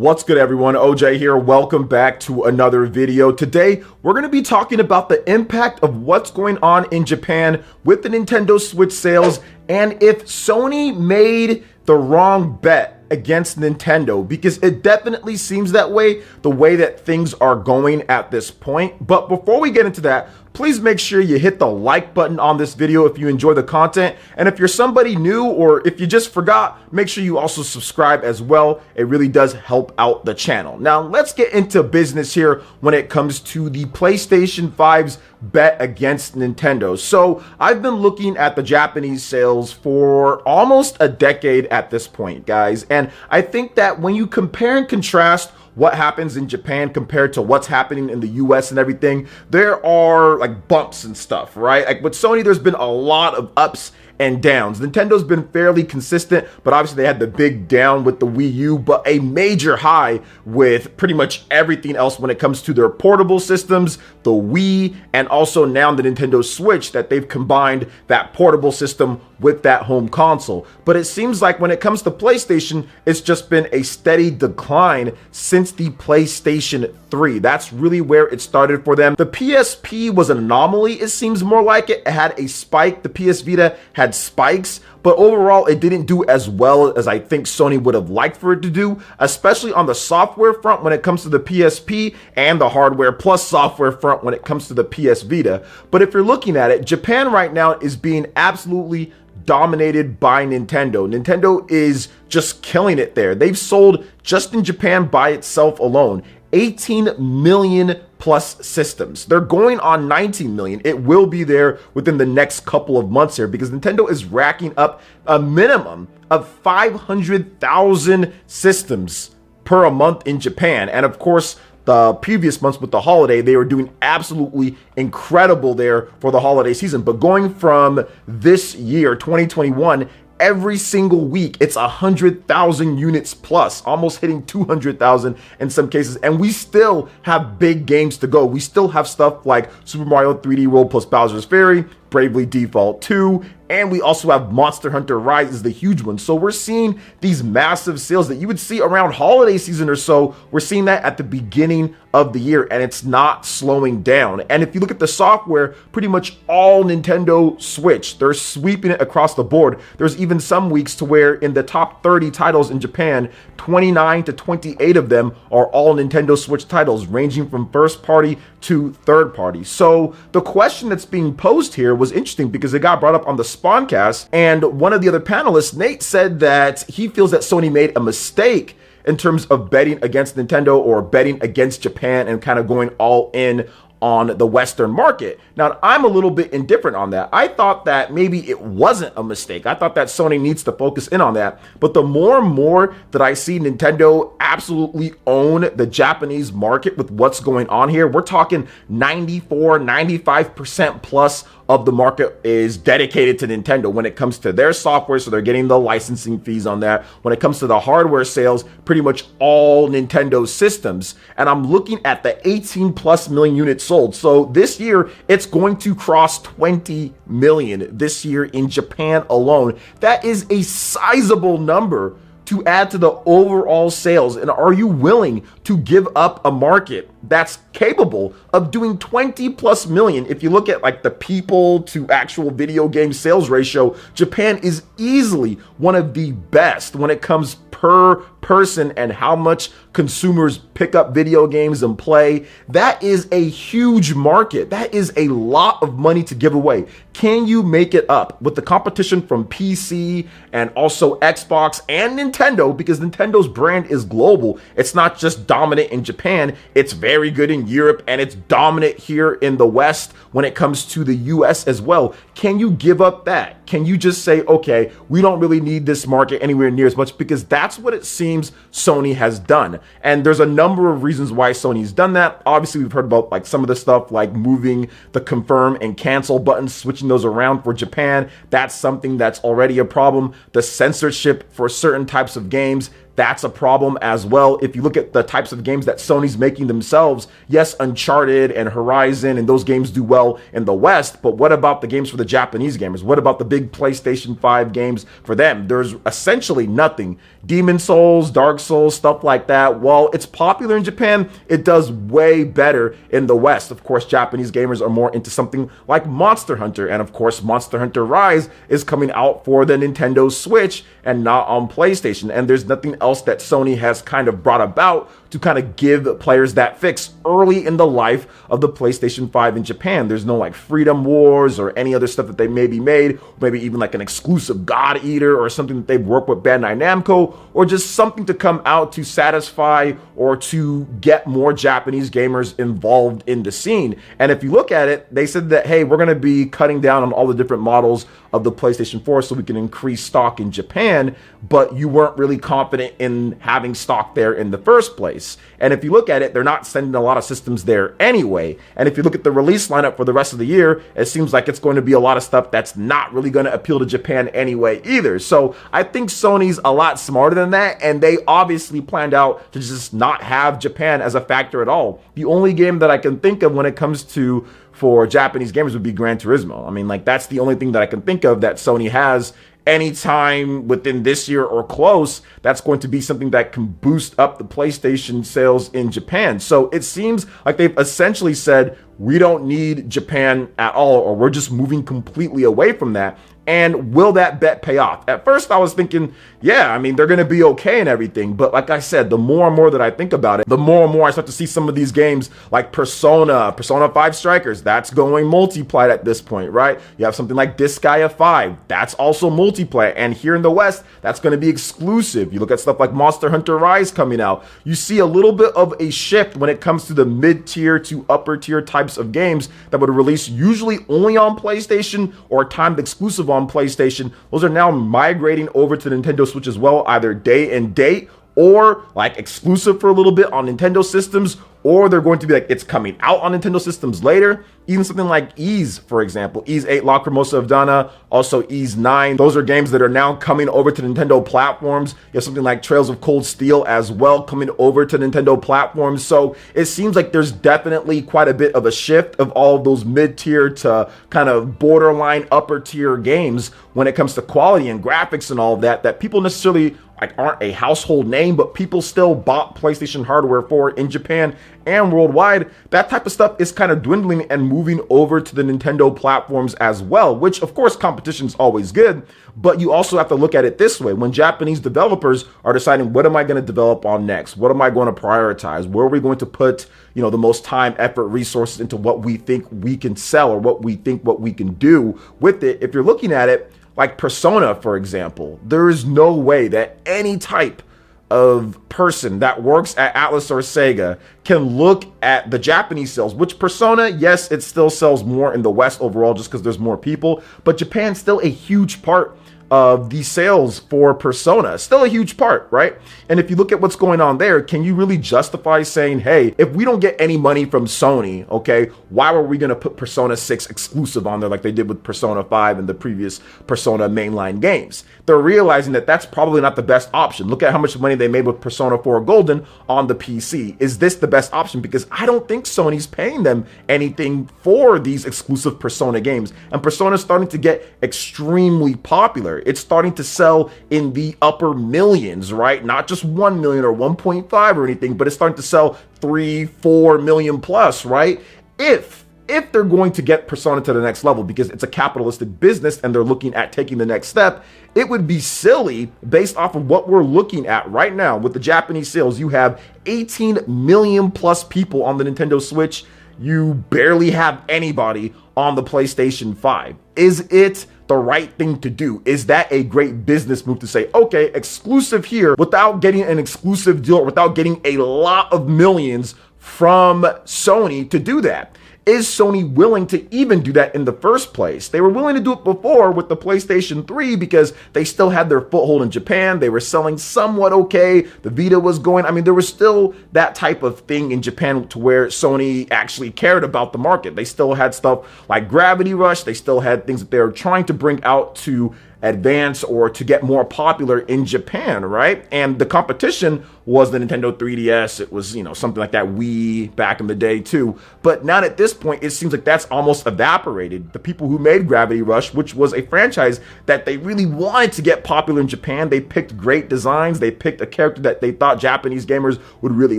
What's good, everyone? OJ here. Welcome back to another video. Today, we're going to be talking about the impact of what's going on in Japan with the Nintendo Switch sales and if Sony made the wrong bet against Nintendo, because it definitely seems that way, the way that things are going at this point. But before we get into that, please make sure you hit the like button on this video if you enjoy the content. And if you're somebody new or if you just forgot, make sure you also subscribe as well. It really does help out the channel. Now, let's get into business here when it comes to the PlayStation 5's bet against Nintendo. So I've been looking at the Japanese sales for almost a decade at this point, guys. And I think that when you compare and contrast what happens in Japan compared to what's happening in the US and everything, there are like bumps and stuff, right? Like with Sony, there's been a lot of ups and downs. Nintendo's been fairly consistent, but obviously they had the big down with the Wii U, but a major high with pretty much everything else when it comes to their portable systems, the Wii, and also now the Nintendo Switch, that they've combined that portable system with that home console. But it seems like when it comes to PlayStation, it's just been a steady decline since the PlayStation 3. That's really where it started for them. The PSP was an anomaly, it seems more like it. It had a spike. The PS Vita had spikes, but overall it didn't do as well as I think Sony would have liked for it to do, especially on the software front when it comes to the PSP and the hardware plus software front when it comes to the PS Vita. But if you're looking at it, Japan right now is being absolutely dominated by Nintendo. Nintendo is just killing it there. They've sold just in Japan by itself alone 18 million plus systems. They're going on 19 million. It will be there within the next couple of months here because Nintendo is racking up a minimum of 500,000 systems per a month in Japan. And of course, the previous months with the holiday, they were doing absolutely incredible there for the holiday season. But going from this year, 2021, every single week, it's 100,000 units plus, almost hitting 200,000 in some cases. And we still have big games to go. We still have stuff like Super Mario 3D World plus Bowser's Fury, Bravely Default 2, and we also have Monster Hunter Rise is the huge one. So we're seeing these massive sales that you would see around holiday season or so. We're seeing that at the beginning of the year, and it's not slowing down. And if you look at the software, pretty much all Nintendo Switch, they're sweeping it across the board. There's even some weeks to where in the top 30 titles in Japan, 29 to 28 of them are all Nintendo Switch titles, ranging from first party to third party. So the question that's being posed here was interesting because it got brought up on the Spawncast, and one of the other panelists, Nate, said that he feels that Sony made a mistake in terms of betting against Nintendo or betting against Japan and kind of going all in on the Western market. Now, I'm a little bit indifferent on that. I thought that maybe it wasn't a mistake. I thought that Sony needs to focus in on that. But the more and more that I see Nintendo absolutely own the Japanese market with what's going on here, we're talking 95% plus of the market is dedicated to Nintendo when it comes to their software, so they're getting the licensing fees on that. When it comes to the hardware sales, pretty much all Nintendo systems. And I'm looking at the 18 plus million units sold. So this year, it's going to cross 20 million this year in Japan alone. That is a sizable number to add to the overall sales. And are you willing to give up a market that's capable of doing 20 plus million? If you look at like the people to actual video game sales ratio, Japan is easily one of the best when it comes per person and how much consumers pick up video games and play. That is a huge market. That is a lot of money to give away. Can you make it up with the competition from PC and also Xbox and Nintendo? Because Nintendo's brand is global. It's not just dominant in Japan. It's very good in Europe, and it's dominant here in the West when it comes to the US as well. Can you give up that? Can you just say, okay, we don't really need this market anywhere near as much? Because that's what it seems Sony has done. And there's a number of reasons why Sony's done that. Obviously, we've heard about like some of the stuff like moving the confirm and cancel buttons, switching those around for Japan. That's something that's already a problem. The censorship for certain types of games, that's a problem as well. If you look at the types of games that Sony's making themselves, yes, Uncharted and Horizon and those games do well in the West, but what about the games for the Japanese gamers? What about the big PlayStation 5 games for them? There's essentially nothing. Demon Souls, Dark Souls, stuff like that. While it's popular in Japan, it does way better in the West. Of course, Japanese gamers are more into something like Monster Hunter, and of course, Monster Hunter Rise is coming out for the Nintendo Switch and not on PlayStation. And there's nothing else that Sony has kind of brought about to kind of give players that fix early in the life of the PlayStation 5 in Japan. There's no like Freedom Wars or any other stuff that they maybe made, maybe even like an exclusive God Eater or something that they've worked with Bandai Namco, or just something to come out to satisfy or to get more Japanese gamers involved in the scene. And if you look at it, they said that, hey, we're going to be cutting down on all the different models of the PlayStation 4 so we can increase stock in Japan, but you weren't really confident in having stock there in the first place. And if you look at it, they're not sending a lot of systems there anyway. And if you look at the release lineup for the rest of the year, it seems like it's going to be a lot of stuff that's not really going to appeal to Japan anyway either. So I think Sony's a lot smarter than that, and they obviously planned out to just not have Japan as a factor at all. The only game that I can think of when it comes to for Japanese gamers would be Gran Turismo. I mean, like, that's the only thing that I can think of that Sony has anytime within this year or close that's going to be something that can boost up the PlayStation sales in Japan. So it seems like they've essentially said, we don't need Japan at all, or we're just moving completely away from that. And will that bet pay off? At first I was thinking, yeah, I mean, they're going to be okay and everything. But like I said, the more and more that I think about it, the more and more I start to see some of these games like Persona 5 Strikers, that's going multiplayer at this point, right? You have something like Disgaea 5, that's also multiplayer. And here in the West, that's going to be exclusive. You look at stuff like Monster Hunter Rise coming out, you see a little bit of a shift when it comes to the mid-tier to upper-tier types of games that would release usually only on PlayStation or timed exclusive on PlayStation. Those are now migrating over to the Nintendo Switch as well, either day and date or like exclusive for a little bit on Nintendo systems, or they're going to be like, it's coming out on Nintendo systems later. Even something like Ys, for example, Ys 8 Lacrimosa of Dana, also Ys 9. Those are games that are now coming over to Nintendo platforms. You have something like Trails of Cold Steel as well coming over to Nintendo platforms. So it seems like there's definitely quite a bit of a shift of all of those mid-tier to kind of borderline upper-tier games when it comes to quality and graphics and all of that, that people necessarily like aren't a household name, but people still bought PlayStation hardware for in Japan and worldwide. That type of stuff is kind of dwindling and moving over to the Nintendo platforms as well, which of course competition is always good, but you also have to look at it this way. When Japanese developers are deciding, what am I going to develop on next? What am I going to prioritize? Where are we going to put, you know, the most time, effort, resources into what we think we can sell or what we can do with it? If you're looking at it like Persona, for example, there is no way that any type of person that works at Atlas or Sega can look at the Japanese sales, which Persona, yes, it still sells more in the West overall just because there's more people, but Japan's still a huge part of the sales for Persona. Still a huge part, right? And if you look at what's going on there, can you really justify saying, hey, if we don't get any money from Sony, okay, why were we going to put Persona 6 exclusive on there like they did with Persona 5 and the previous Persona mainline games? They're realizing that that's probably not the best option. Look at how much money they made with Persona 4 Golden on the PC. Is this the best option? Because I don't think Sony's paying them anything for these exclusive Persona games. And Persona's starting to get extremely popular. It's starting to sell in the upper millions, right? Not just 1 million or 1.5 or anything, but it's starting to sell 3-4 million plus, right? If they're going to get Persona to the next level, because it's a capitalistic business and they're looking at taking the next step, it would be silly based off of what we're looking at right now with the Japanese sales. You have 18 million plus people on the Nintendo Switch. You barely have anybody on the PlayStation 5. Is it the right thing to do? Is that a great business move to say, okay, exclusive here without getting an exclusive deal, without getting a lot of millions from Sony to do that? Is Sony willing to even do that in the first place? They were willing to do it before with the PlayStation 3 because they still had their foothold in Japan. They were selling somewhat okay. The Vita was going. I mean, there was still that type of thing in Japan to where Sony actually cared about the market. They still had stuff like Gravity Rush. They still had things that they were trying to bring out to advance or to get more popular in Japan, right? And the competition was the Nintendo 3DS. It was, something like that Wii back in the day too. But now at this point, it seems like that's almost evaporated. The people who made Gravity Rush, which was a franchise that they really wanted to get popular in Japan, they picked great designs. They picked a character that they thought Japanese gamers would really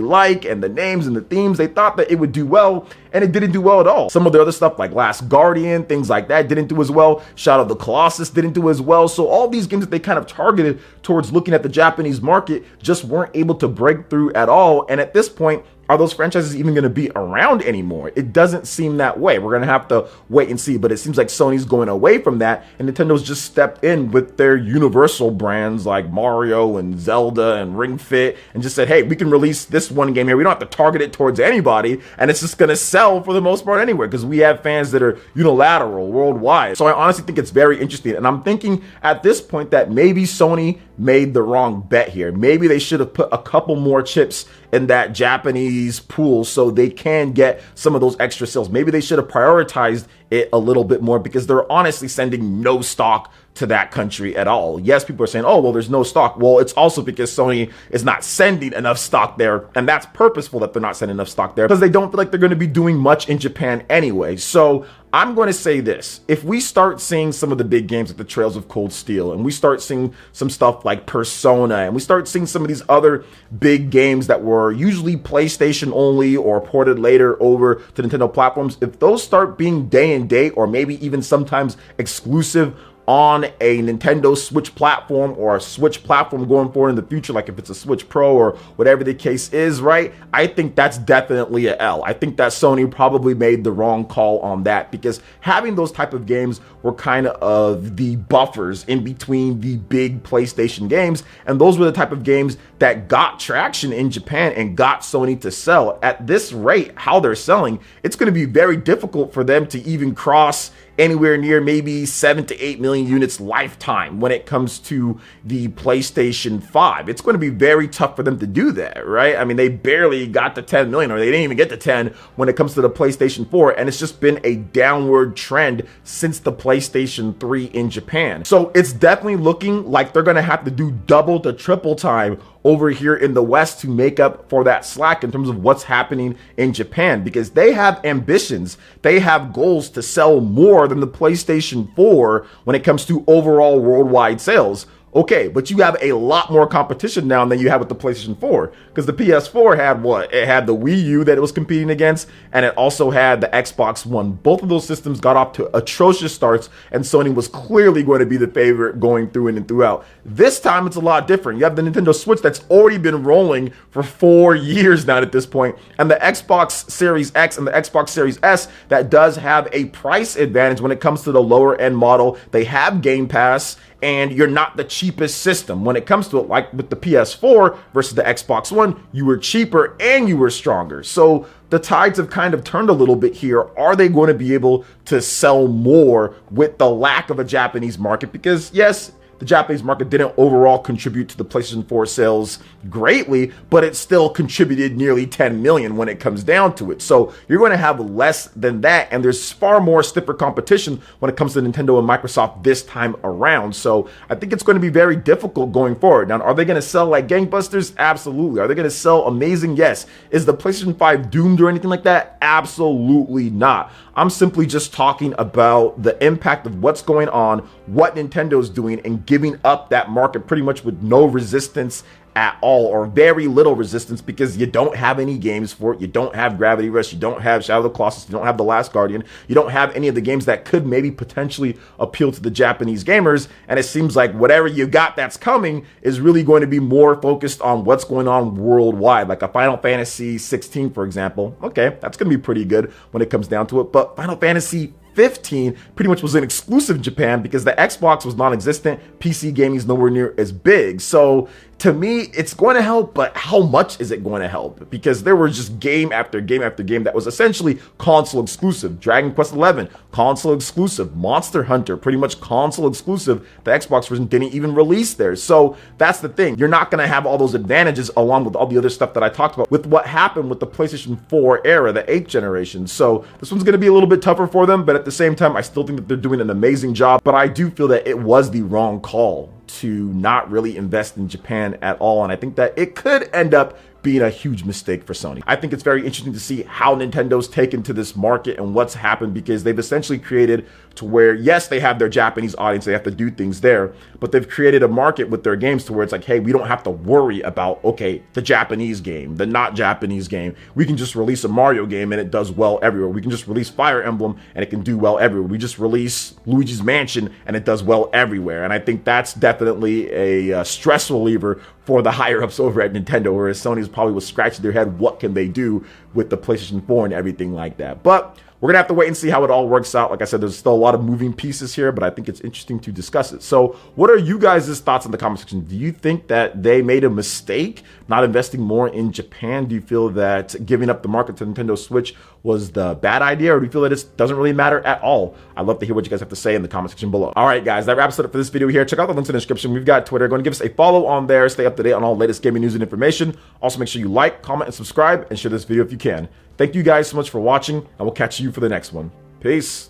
like, and the names and the themes, they thought that it would do well, and it didn't do well at all. Some of the other stuff like Last Guardian, things like that didn't do as well. Shadow of the Colossus didn't do as well. So all these games that they kind of targeted towards looking at the Japanese market just weren't able to break through at all. And at this point, are those franchises even going to be around anymore? It doesn't seem that way. We're going to have to wait and see, but it seems like Sony's going away from that, and Nintendo's just stepped in with their universal brands like Mario and Zelda and Ring Fit and just said, hey, we can release this one game here. We don't have to target it towards anybody, and it's just going to sell for the most part anyway, because we have fans that are unilateral worldwide. So I honestly think it's very interesting, and I'm thinking at this point that maybe Sony made the wrong bet here. Maybe they should have put a couple more chips in that Japanese pool so they can get some of those extra sales. Maybe they should have prioritized it a little bit more, because they're honestly sending no stock to that country at all. Yes, people are saying, oh, well, there's no stock. Well, it's also because Sony is not sending enough stock there, and that's purposeful that they're not sending enough stock there because they don't feel like they're going to be doing much in Japan anyway. So I'm going to say this. If we start seeing some of the big games like the Trails of Cold Steel, and we start seeing some stuff like Persona, and we start seeing some of these other big games that were usually PlayStation only or ported later over to Nintendo platforms, if those start being day and date or maybe even sometimes exclusive on a Nintendo Switch platform or a Switch platform going forward in the future, like if it's a Switch Pro or whatever the case is, right? I think that's definitely a L. I think that Sony probably made the wrong call on that, because having those type of games were kind of the buffers in between the big PlayStation games, and those were the type of games that got traction in Japan and got Sony to sell. At this rate, how they're selling, it's going to be very difficult for them to even cross anywhere near maybe 7 to 8 million units lifetime when it comes to the PlayStation 5. It's going to be very tough for them to do that, right? I mean, they barely got to 10 million, or they didn't even get to 10 when it comes to the PlayStation 4, and it's just been a downward trend since the PlayStation 3 in Japan. So it's definitely looking like they're going to have to do double to triple time over here in the West to make up for that slack in terms of what's happening in Japan, because they have ambitions. They have goals to sell more than the PlayStation 4 when it comes to overall worldwide sales. Okay, but you have a lot more competition now than you had with the PlayStation 4, because the PS4 had what? It had the Wii U that it was competing against, and it also had the Xbox One. Both of those systems got off to atrocious starts, and Sony was clearly going to be the favorite going through and throughout. This time, it's a lot different. You have the Nintendo Switch that's already been rolling for 4 years now at this point, and the Xbox Series X and the Xbox Series S that does have a price advantage when it comes to the lower end model. They have Game Pass, and you're not the cheapest system when it comes to it. Like with the PS4 versus the Xbox One, you were cheaper and you were stronger. So the tides have kind of turned a little bit here. Are they going to be able to sell more with the lack of a Japanese market? Because yes, the Japanese market didn't overall contribute to the PlayStation 4 sales greatly, but it still contributed nearly 10 million when it comes down to it. So you're going to have less than that, and there's far more stiffer competition when it comes to Nintendo and Microsoft this time around. So I think it's going to be very difficult going forward. Now, are they going to sell like gangbusters? Absolutely. Are they going to sell amazing? Yes. Is the PlayStation 5 doomed or anything like that? Absolutely not. I'm simply just talking about the impact of what's going on, what Nintendo's doing, and giving up that market pretty much with no resistance at all, or very little resistance, because you don't have any games for it. You don't have Gravity Rush, you don't have Shadow of the Colossus, you don't have The Last Guardian, you don't have any of the games that could maybe potentially appeal to the Japanese gamers, and it seems like whatever you got that's coming is really going to be more focused on what's going on worldwide, like a Final Fantasy 16, for example. Okay, that's going to be pretty good when it comes down to it, but Final Fantasy 15 pretty much was an exclusive in Japan because the Xbox was non-existent. PC gaming is nowhere near as big. So to me, it's going to help, but how much is it going to help? Because there were just game after game after game that was essentially console exclusive. Dragon Quest 11, console exclusive. Monster Hunter, pretty much console exclusive. The Xbox version didn't even release there. So that's the thing. You're not going to have all those advantages along with all the other stuff that I talked about with what happened with the PlayStation 4 era, the 8th generation. So this one's going to be a little bit tougher for them, but at at the same time, I still think that they're doing an amazing job, but I do feel that it was the wrong call to not really invest in Japan at all, and I think that it could end up being a huge mistake for Sony. I think it's very interesting to see how Nintendo's taken to this market and what's happened, because they've essentially created to where, yes, they have their Japanese audience, they have to do things there, but they've created a market with their games to where it's like, hey, we don't have to worry about, okay, the Japanese game, the not Japanese game. We can just release a Mario game and it does well everywhere. We can just release Fire Emblem and it can do well everywhere. We just release Luigi's Mansion and it does well everywhere. And I think that's definitely a stress reliever for the higher ups over at Nintendo, whereas Sony's probably was scratching their head, what can they do with the PlayStation 4 and everything like that. But we're gonna have to wait and see how it all works out. Like I said, there's still a lot of moving pieces here, but I think it's interesting to discuss it. So what are you guys' thoughts in the comment section? Do you think that they made a mistake not investing more in Japan? Do you feel that giving up the market to Nintendo Switch was the bad idea, or do you feel that it doesn't really matter at all? I'd love to hear what you guys have to say in the comment section below. All right, guys, that wraps it up for this video here. Check out the links in the description. We've got Twitter. Go and give us a follow on there. Stay up to date on all the latest gaming news and information. Also, make sure you like, comment, and subscribe, and share this video if you can. Thank you guys so much for watching, and we'll catch you for the next one. Peace.